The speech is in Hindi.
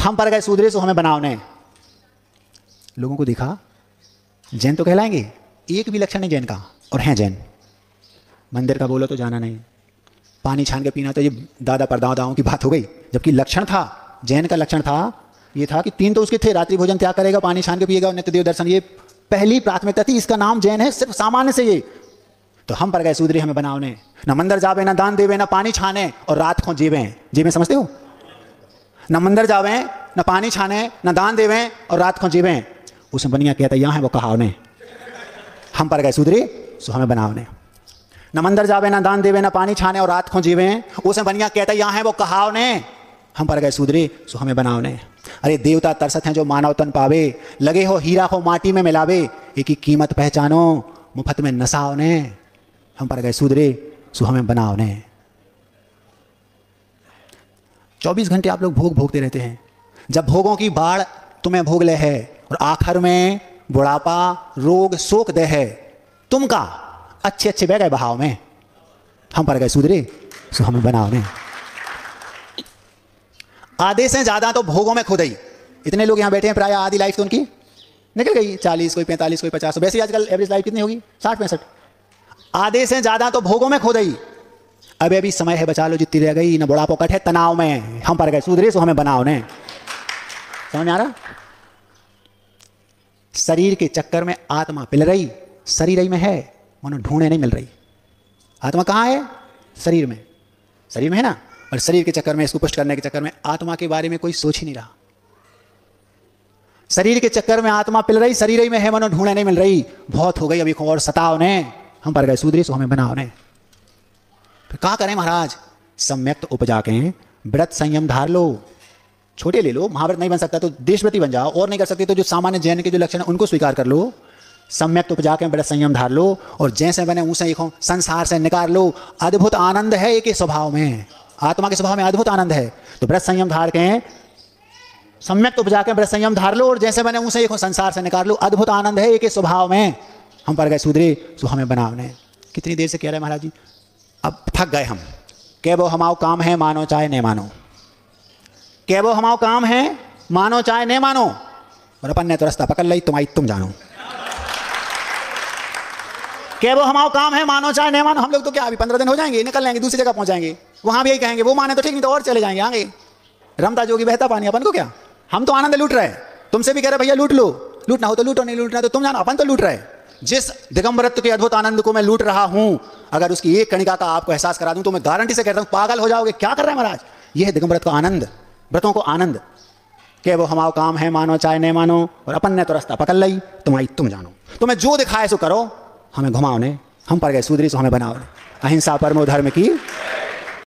हम पर गए सूदरे सो हमें बनाओ ने। लोगों को दिखा जैन तो कहलाएंगे, एक भी लक्षण नहीं जैन का, और हैं जैन। मंदिर का बोलो तो जाना नहीं, पानी छान के पीना तो ये दादा परदादाओं की बात हो गई। जबकि लक्षण था, जैन का लक्षण था, ये था कि 3 तो उसके थे, रात्रि भोजन त्याग करेगा, पानी छान के पिएगा और नित्य देव दर्शन, ये पहली प्राथमिकता थी। इसका नाम जैन है सिर्फ सामान्य से ये। तो हम पर गए सूदरे हमें बनाओ ने, न मंदिर जावे, न दान देवे, न पानी छाने और रात को जीवे। जीवे समझते हो? न मंदिर जावे, न पानी छाने, न दान देवे और रात को जीवे। उसमें बनिया कहता यहाँ है वो कहाव ने, हम पर गए सूदरे सो हमें बनाओ ने। न मंदिर जावे, न दान देवे, न पानी छाने और रात को जीवे। उसमें बनिया कहता यहाँ है वो कहाव ने, हम पर गए सूदरे सो हमें बनाओ ने। अरे देवता तरसत हैं जो मानव तन पावे, लगे हो हीरा को माटी में मिलावे, एक ही कीमत पहचानो मुफ्त में नसाओ ने। हम पर गए सूदरे सो हमें बनाओ ने। 24 घंटे आप लोग भोग भोगते रहते हैं। जब भोगों की बाढ़ तुम्हें भोग ले है और आखिर में बुढ़ापा रोग शोक दे है, तुम का अच्छे अच्छे बह गए बहाव में। हम पर गए सूदरे सो हमें बनाओ ने। आधे से ज्यादा तो भोगों में खुदाई। इतने लोग यहां बैठे हैं, प्राय आधी लाइफ तो उनकी निकल गई, 40, कोई 45, कोई 50। वैसे आजकल एवरेज लाइफ कितनी होगी? 60-65। आधे से ज्यादा तो भोगों में खुदाई। अब अभी समय है, बचा लो जितनी रह गई, न बुढ़ापा कट है तनाव में। हम पर गए सूदरे सो हमें बनाओ ने। समझ में आ रहा? शरीर के चक्कर में आत्मा पिल रही, शरीर ही में है, मनो ढूंढे नहीं मिल रही। आत्मा कहाँ है? शरीर में। शरीर में है ना, और शरीर के चक्कर में, इसको पुष्ट करने के चक्कर में आत्मा के बारे में कोई सोच ही नहीं रहा। शरीर के चक्कर में आत्मा पिल रही, शरीर ही में है, मनो ढूंढे नहीं मिल रही। बहुत हो गई अभी और सताओ ने, हम पर गए सूदरे सो हमें बनाओ ने। फिर क्या करें महाराज? सम्यक उपजा के व्रत संयम धार लो। छोटे ले लो, महाव्रत नहीं बन सकता तो देशव्रती बन जाओ, और नहीं कर सकते तो जो सामान्य जैन के जो लक्षण है उनको स्वीकार कर लो। सम्यक उपजा के व्रत संयम धार लो, और जैसे बने उसे एक संसार से निकाल लो। अद्भुत आनंद है एक स्वभाव में, आत्मा के स्वभाव में अद्भुत आनंद है। तो व्रत संयम धार के, सम्यक उपजा के व्रत संयम धार लो, और जैसे बने उसे एक संसार से निकाल लो। अद्भुत आनंद है एक स्वभाव में, हम पर गए सूदरे सो हमें बनाओ ने। कितनी देर से कह रहे हैं महाराज जी, अब थक गए हम। कह वो हमारा काम है, मानो चाहे नहीं मानो। कह वो हमारा काम है, मानो चाहे नहीं मानो, और अपन ने तो रास्ता पकड़ ली, तुम जानो। कह वो हमारा काम है, मानो चाहे नहीं मानो। हम लोग तो क्या अभी 15 दिन हो जाएंगे, निकल जाएंगे, दूसरी जगह पहुंच जाएंगे, वहां भी यही कहेंगे, वो माने तो ठीक, नहीं तो और चले जाएंगे आगे। रमता जोगी बहता पानी, अपन को क्या, हम तो आनंद लूट रहे हैं। तुमसे भी कह रहे भैया लूट लो, लूटना हो तो लूटो, नहीं लूटना तो तुम जानो, अपन तो लूट रहे हैं। जिस दिगंबरत्व के अद्भुत आनंद को मैं लूट रहा हूं, अगर उसकी एक कणिका का आपको एहसास करा दूं तो मैं गारंटी से कहता हूं पागल हो जाओगे। क्या कर रहे हैं महाराज? यह है दिगंबरत्व का आनंद, व्रतों को आनंद। कि वो हमारा काम है, मानो चाहे नहीं मानो, और अपन ने तो रास्ता पकड़ ली, तुम जानो। तुम्हें जो दिखाए सो करो, हमें घुमाओ ने। हम पर गए सूदरे सो हमें बनाओ ने। अहिंसा परमो धर्म की